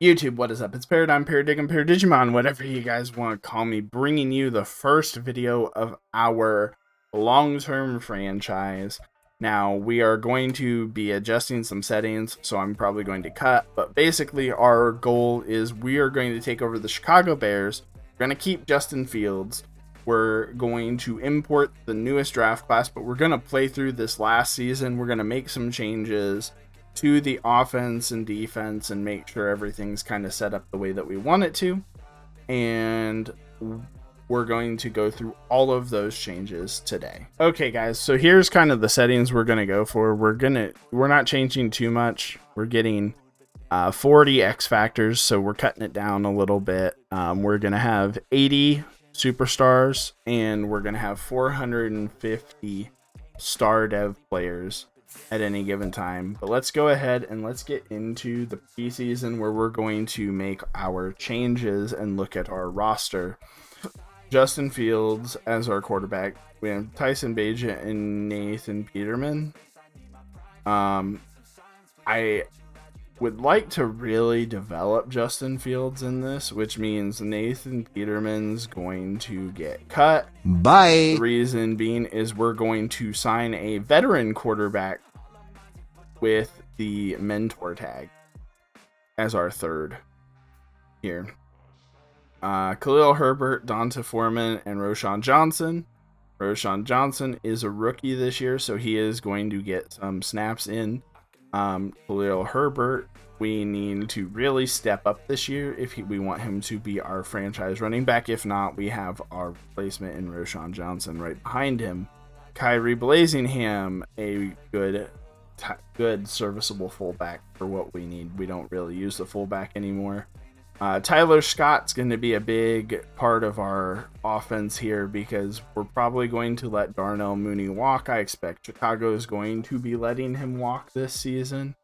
YouTube, what is up? It's Paradigm, Paradigm, Paradigimon, whatever you guys want to call me, bringing you the first video of our long-term franchise. Now, we are going to be adjusting some settings, so I'm probably going to cut, but basically our goal is we are going to take over the Chicago Bears. We're going to keep Justin Fields. We're going to import the newest draft class, but we're going to play through this last season. We're going to make some changes to the offense and defense and make sure everything's kind of set up the way that we want it to. And we're going to go through all of those changes today. Okay, guys, so here's kind of the settings we're going to go for. We're not changing too much. We're getting 40 X factors, so we're cutting it down a little bit. We're going to have 80 superstars, and we're going to have 450 star dev players at any given time. But let's go ahead and let's get into the preseason where we're going to make our changes and look at our roster. Justin Fields as our quarterback. We have Tyson Bagent and Nathan Peterman. I would like to really develop Justin Fields in this, which means Nathan Peterman's going to get cut. Bye. The reason being is we're going to sign a veteran quarterback with the mentor tag as our third here. Khalil Herbert, Donta Foreman, and Roschon Johnson. Roschon Johnson is a rookie this year, so he is going to get some snaps in. Khalil Herbert, we need to really step up this year if we want him to be our franchise running back. If not, we have our replacement in Roschon Johnson right behind him. Kyrie Blazingham, a good serviceable fullback for what we need. We don't really use the fullback anymore. Tyler Scott's going to be a big part of our offense here because we're probably going to let Darnell Mooney walk. I expect Chicago is going to be letting him walk this season.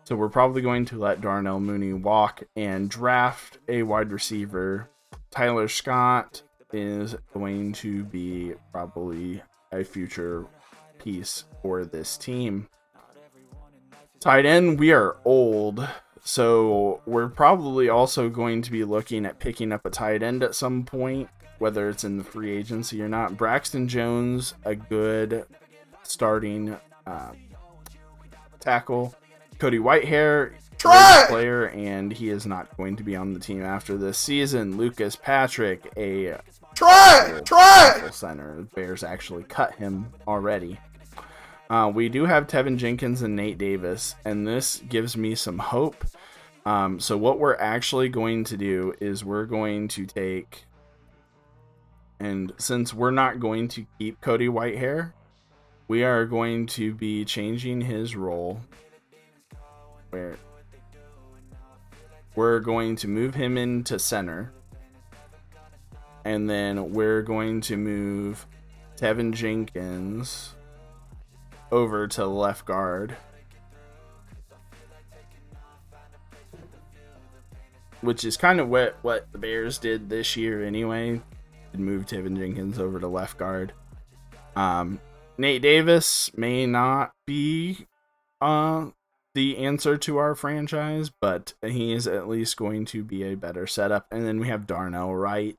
So we're probably going to let Darnell Mooney walk and draft a wide receiver. Tyler Scott is going to be probably a future piece for this team. Tight end, we are old, so we're probably also going to be looking at picking up a tight end at some point, whether it's in the free agency or not. Braxton Jones, a good starting tackle. Cody Whitehair, great player, and he is not going to be on the team after this season. Lucas Patrick, a center. The Bears actually cut him already. We do have Tevin Jenkins and Nate Davis, and this gives me some hope. So what we're actually going to do is we're going to take, and since we're not going to keep Cody Whitehair, we are going to be changing his role, where we're going to move him into center, and then we're going to move Tevin Jenkins over to left guard, which is kind of what the Bears did this year anyway. Move Tevin Jenkins over to left guard. Nate Davis may not be the answer to our franchise, but he is at least going to be a better setup. And then we have Darnell Wright.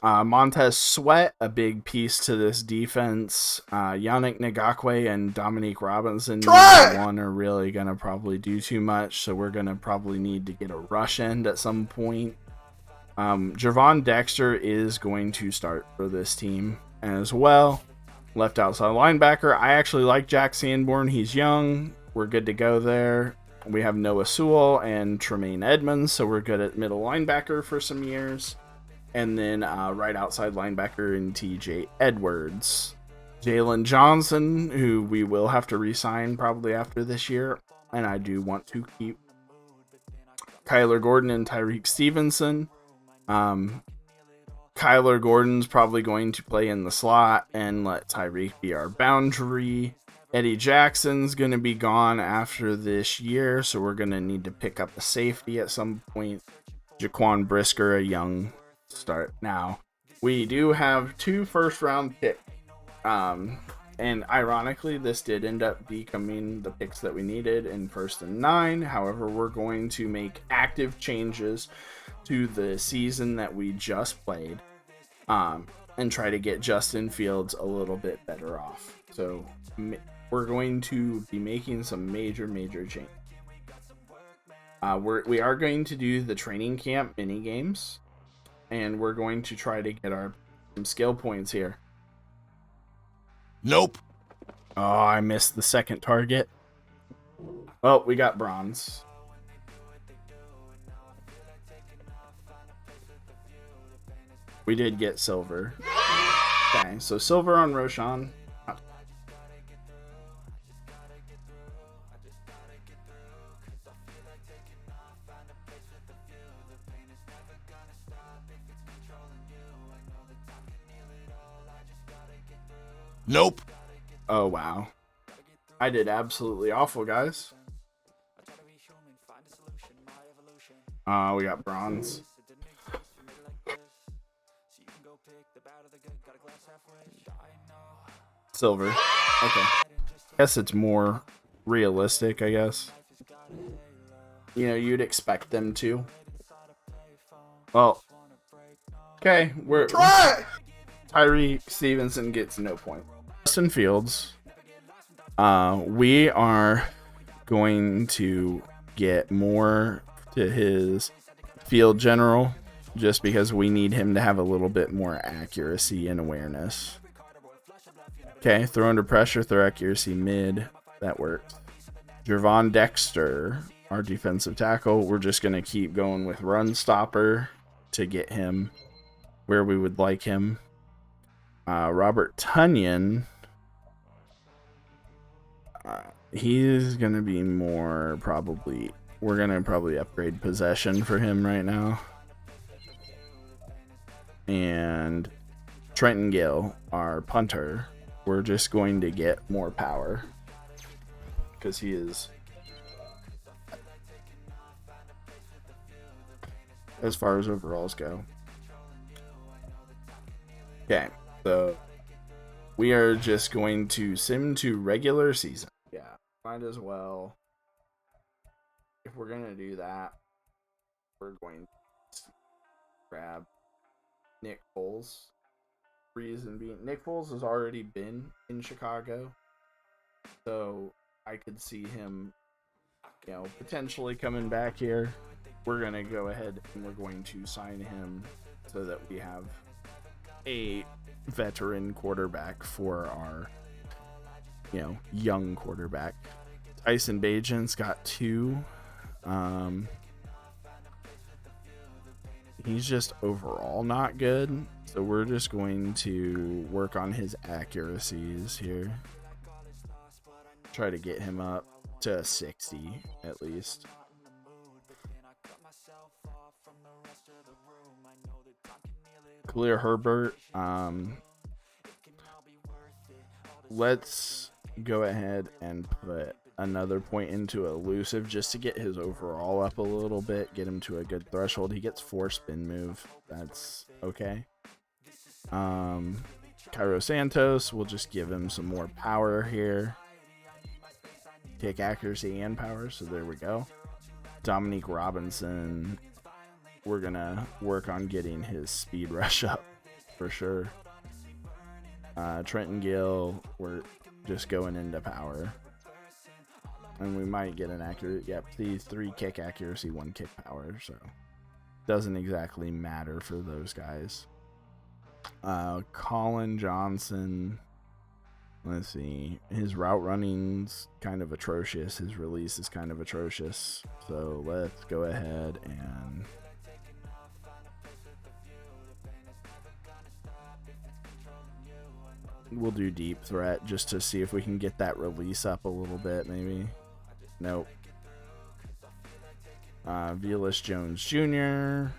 Montez Sweat, a big piece to this defense. Yannick Ngakoue and Dominique Robinson one are really going to probably do too much, so we're going to probably need to get a rush end at some point. Javon Dexter is going to start for this team as well. Left outside linebacker, I actually like Jack Sanborn. He's young. We're good to go there. We have Noah Sewell and Tremaine Edmonds, so we're good at middle linebacker for some years. And then right outside linebacker in TJ Edwards. Jalen Johnson, who we will have to re-sign probably after this year. And I do want to keep Kyler Gordon and Tyreek Stevenson. Kyler Gordon's probably going to play in the slot and let Tyreek be our boundary. Eddie Jackson's going to be gone after this year, so we're going to need to pick up a safety at some point. Jaquan Brisker, a young start. Now, we do have 2 first-round picks And ironically, this did end up becoming the picks that we needed in 1st and 9. However, we're going to make active changes to the season that we just played, and try to get Justin Fields a little bit better off. So we're going to be making some major changes. We are going to do the training camp mini games, and we're going to try to get some skill points here. Nope. Oh, I missed the second target. Oh, we got bronze. We did get silver. Okay, so silver on Roshan. Nope. Oh, wow. I did absolutely awful, guys. We got bronze. Silver. Okay. Guess it's more realistic, I guess. You know, you'd expect them to. Well, okay, Tyree Stevenson gets no point. Justin Fields. We are going to get more to his field general just because we need him to have a little bit more accuracy and awareness. Okay, throw under pressure, throw accuracy mid. That works. Jervon Dexter, our defensive tackle. We're just going to keep going with run stopper to get him where we would like him. Robert Tunyon. He's going to be more probably... We're going to probably upgrade possession for him right now. And Trenton Gill, our punter, we're just going to get more power. Because he is... as far as overalls go. Okay, so we are just going to sim to regular season. Yeah, might as well. If we're going to do that, we're going to grab Nick Foles. Reason being, Nick Foles has already been in Chicago, so I could see him, you know, potentially coming back here. We're going to go ahead and we're going to sign him so that we have a veteran quarterback for our, you know, young quarterback. Tyson Bagent's got 2. He's just overall not good, so we're just going to work on his accuracies here. Try to get him up to 60 at least. Khalil Herbert, let's go ahead and put another point into elusive just to get his overall up a little bit, get him to a good threshold. He gets 4 spin move. That's okay. Cairo Santos, we'll just give him some more power here. Kick accuracy and power, so there we go. Dominique Robinson, we're gonna work on getting his speed rush up for sure. Trenton Gill, we're just going into power. And we might get an accurate, yep, these 3 kick accuracy, 1 kick power, so doesn't exactly matter for those guys. Colin Johnson, let's see, his route running's kind of atrocious, his release is kind of atrocious, so let's go ahead and we'll do deep threat just to see if we can get that release up a little bit, maybe. Nope. Velus Jones Jr.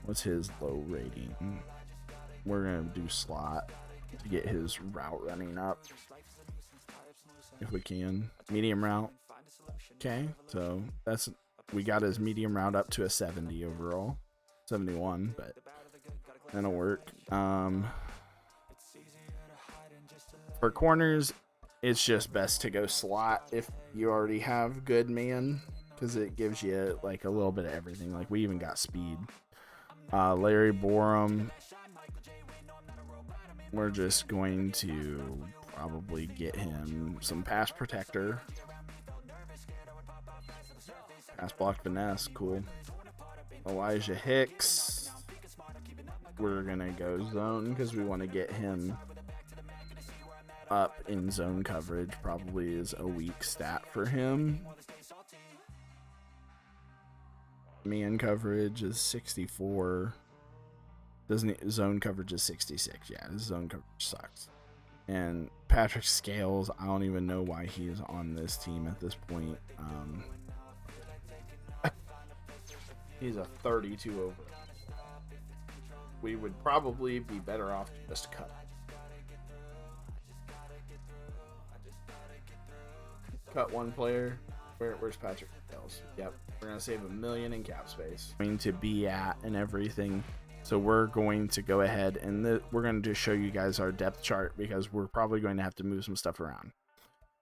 What's his low rating? We're going to do slot to get his route running up. If we can. Medium route. Okay, so we got his medium route up to a 70 overall. 71, but that'll work. For corners, it's just best to go slot if you already have good man, because it gives you like a little bit of everything. Like we even got speed. Larry Borum, we're just going to probably get him some pass protector. Pass block finesse, cool. Elijah Hicks, we're gonna go zone because we want to get him up in zone coverage. Probably is a weak stat for him. Man coverage is 64. Zone coverage is 66. Yeah, his zone coverage sucks. And Patrick Scales, I don't even know why he is on this team at this point. He's a 32 over. We would probably be better off to just cut one player. Where's Patrick Scales? Yep, we're gonna save $1 million in cap space. Going to be at and everything. So we're going to go ahead and we're going to just show you guys our depth chart because we're probably going to have to move some stuff around.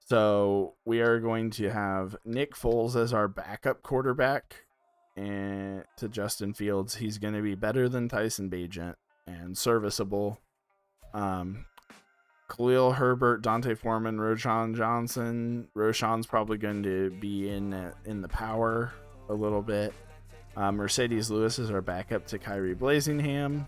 So we are going to have Nick Foles as our backup quarterback, and to Justin Fields. He's going to be better than Tyson Bagent and serviceable. Khalil Herbert, Dante Foreman, Roshan Johnson. Roshan's probably going to be in the power a little bit. Mercedes Lewis is our backup to Kyrie Blazingham.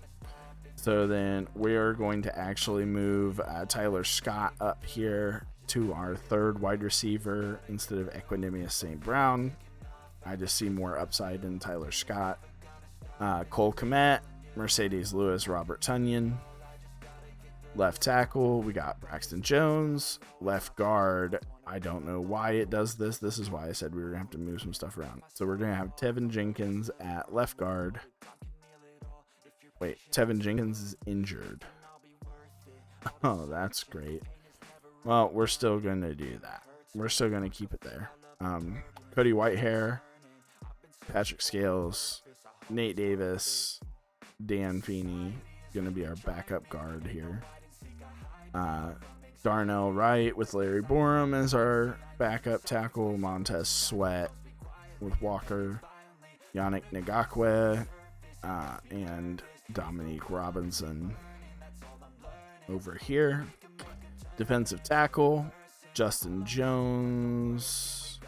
So then we are going to actually move Tyler Scott up here to our third wide receiver instead of Equanimous St. Brown. I just see more upside in Tyler Scott. Cole Kmet, Mercedes Lewis, Robert Tonyan. Left tackle, we got Braxton Jones. Left guard, I don't know why it does this. This is why I said we were going to have to move some stuff around. So we're going to have Tevin Jenkins at left guard. Wait, Tevin Jenkins is injured. Oh, that's great. Well, we're still going to do that. We're still going to keep it there. Cody Whitehair, Patrick Scales, Nate Davis, Dan Feeney, going to be our backup guard here. Darnell Wright with Larry Borum as our backup tackle. Montez Sweat with Walker, Yannick Ngakwe, and Dominique Robinson over here. Defensive tackle, Justin Jones.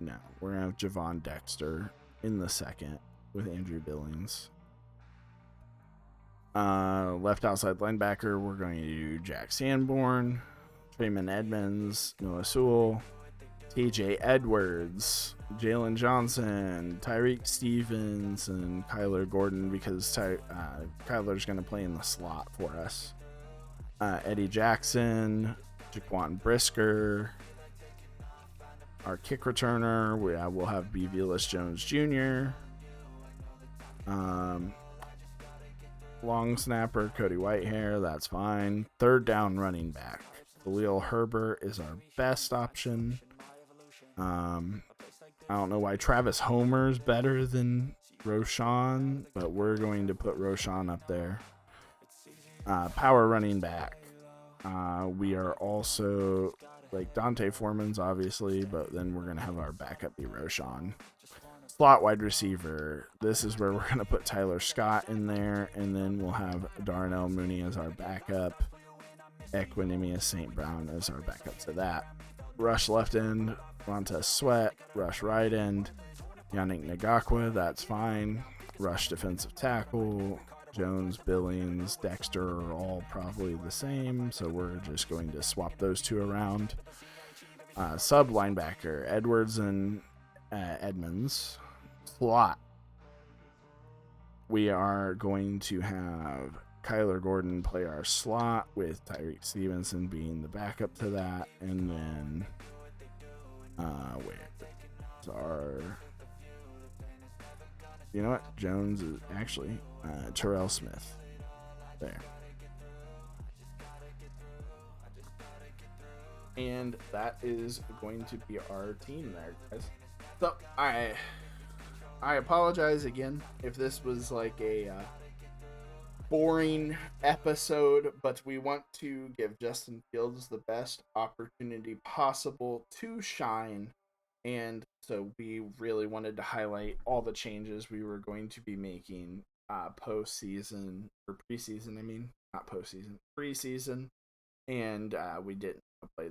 No, we're going to have Javon Dexter in the second with Andrew Billings. Left outside linebacker, we're going to do Jack Sanborn, Trayman Edmonds, Noah Sewell, TJ Edwards, Jalen Johnson, Tyreek Stevens, and Kyler Gordon because Kyler's going to play in the slot for us. Eddie Jackson, Jaquan Brisker. Our kick returner, we'll have B. Velas Jones Jr. Long snapper, Cody Whitehair, that's fine. Third down running back, Khalil Herbert is our best option. I don't know why Travis Homer's better than Roshan, but we're going to put Roshan up there. Power running back. We are also like Dante Foreman's obviously, but then we're going to have our backup be Roshan. Slot wide receiver. This is where we're going to put Tyler Scott in there, and then we'll have Darnell Mooney as our backup. Equanimous St. Brown as our backup to that. Rush left end, Montez Sweat. Rush right end, Yannick Ngakwe, that's fine. Rush defensive tackle, Jones, Billings, Dexter are all probably the same, so we're just going to swap those two around. Sub linebacker, Edwards and Edmonds. Slot, we are going to have Kyler Gordon play our slot with Tyreek Stevenson being the backup to that, and then you know what, Jones is actually Terrell Smith there. And that is going to be our team there, guys. So I apologize again if this was like a boring episode, but we want to give Justin Fields the best opportunity possible to shine. And so we really wanted to highlight all the changes we were going to be making postseason or preseason. I mean, not postseason, preseason. And we didn't play.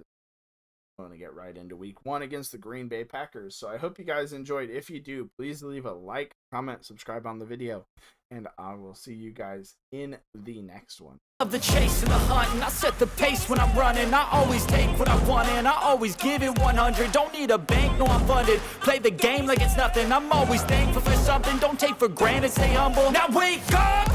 Want to get right into week 1 against the Green Bay Packers. So I hope you guys enjoyed. If you do, please leave a like, comment, subscribe on the video, and I will see you guys in the next one. Of the chase and the hunt, and I set the pace when I'm running. I always take what I want and I always give it 100. Don't need a bank, no, I'm funded. Play the game like it's nothing. I'm always thankful for something. Don't take for granted, stay humble. Now wake up!